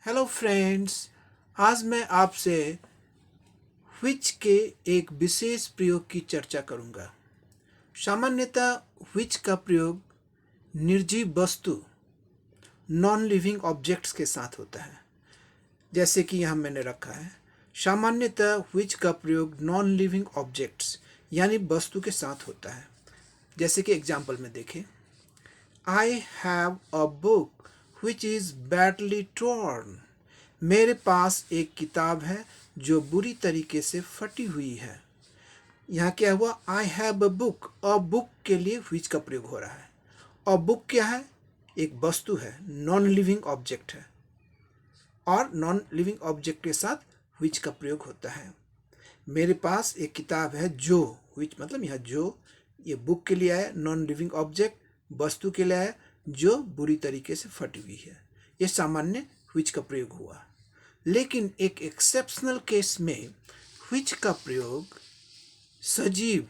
Hello friends, आज मैं आपसे व्हिच के एक विशेष प्रयोग की चर्चा करूंगा। सामान्यतः व्हिच का प्रयोग निर्जीव वस्तु नॉन लिविंग ऑब्जेक्ट्स के साथ होता है। जैसे कि यहाँ मैंने रखा है, सामान्यतः व्हिच का प्रयोग नॉन लिविंग ऑब्जेक्ट्स यानी वस्तु के साथ होता है। जैसे कि एग्जाम्पल में देखें, I have a book which is badly torn. मेरे पास एक किताब है जो बुरी तरीके से फटी हुई है। यहाँ क्या हुआ? I have a book. A book के लिए व्हिच का प्रयोग हो रहा है। अ बुक क्या है? एक वस्तु है, नॉन लिविंग ऑब्जेक्ट है, और नॉन लिविंग ऑब्जेक्ट के साथ व्हिच का प्रयोग होता है। मेरे पास एक किताब है जो, व्हिच मतलब यहाँ जो, ये बुक के लिए है, नॉन लिविंग ऑब्जेक्ट वस्तु के लिए है जो बुरी तरीके से फटी हुई है। ये सामान्य व्हिच का प्रयोग हुआ। लेकिन एक एक्सेप्शनल केस में व्हिच का प्रयोग सजीव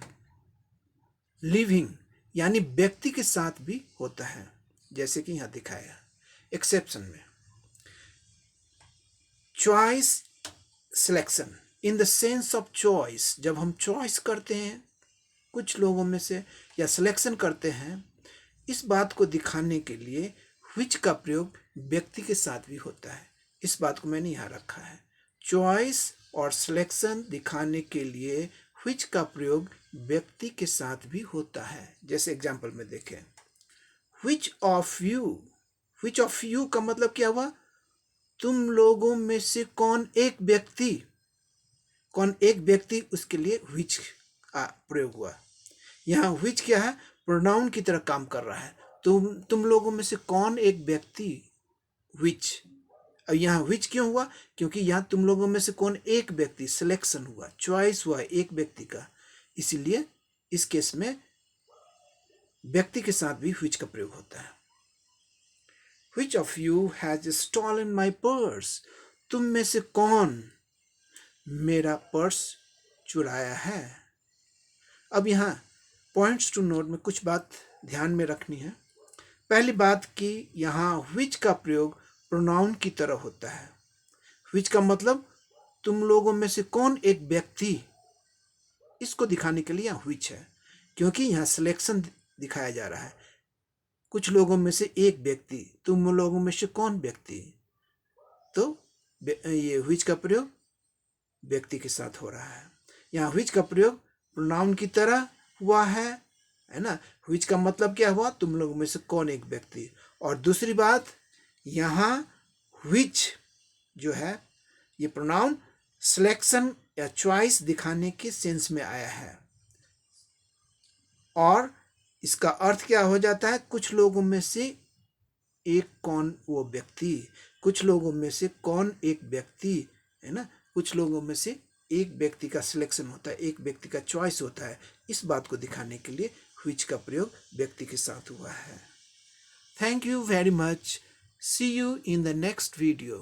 लिविंग यानी व्यक्ति के साथ भी होता है। जैसे कि यहाँ दिखाया एक्सेप्शन में, choice selection in the sense of choice. जब हम चॉइस करते हैं कुछ लोगों में से या सिलेक्शन करते हैं, इस बात को दिखाने के लिए व्हिच का प्रयोग व्यक्ति के साथ भी होता है। इस बात को मैंने यहाँ रखा है। चॉइस और सिलेक्शन दिखाने के लिए व्हिच का प्रयोग व्यक्ति के साथ भी होता है। जैसे एग्जाम्पल में देखें, which of you. Which of you का मतलब क्या हुआ? तुम लोगों में से कौन एक व्यक्ति, कौन एक व्यक्ति, उसके लिए व्हिच का प्रयोग हुआ। यहाँ व्हिच क्या है? प्रोनाउन की तरह काम कर रहा है। तुम लोगों में से कौन एक व्यक्ति, व्हिच। अब यहाँ व्हिच क्यों हुआ? क्योंकि यहाँ तुम लोगों में से कौन एक व्यक्ति, सिलेक्शन हुआ, चॉइस हुआ एक व्यक्ति का, इसीलिए इस केस में व्यक्ति के साथ भी व्हिच का प्रयोग होता है। Which of you has stolen my purse. तुम में से कौन मेरा पर्स चुराया है। अब यहाँ पॉइंट्स टू नोट में कुछ बात ध्यान में रखनी है। पहली बात कि यहाँ व्हिच का प्रयोग प्रोनाउन की तरह होता है। व्हिच का मतलब तुम लोगों में से कौन एक व्यक्ति, इसको दिखाने के लिए यहाँ व्हिच है, क्योंकि यहाँ सिलेक्शन दिखाया जा रहा है। कुछ लोगों में से एक व्यक्ति, तुम लोगों में से कौन व्यक्ति, तो ये व्हिच का प्रयोग व्यक्ति के साथ हो रहा है। यहाँ व्हिच का प्रयोग प्रोनाउन की तरह हुआ है ना। व्हिच का मतलब क्या हुआ? तुम लोगों में से कौन एक व्यक्ति। और दूसरी बात, यहाँ व्हिच जो है ये प्रोनाउन सिलेक्शन या चॉइस दिखाने के सेंस में आया है, और इसका अर्थ क्या हो जाता है? कुछ लोगों में से एक कौन वो व्यक्ति, कुछ लोगों में से कौन एक व्यक्ति, है ना। कुछ लोगों में से एक व्यक्ति का सिलेक्शन होता है, एक व्यक्ति का चॉइस होता है। इस बात को दिखाने के लिए व्हिच का प्रयोग व्यक्ति के साथ हुआ है। Thank you very much. See you in the next video.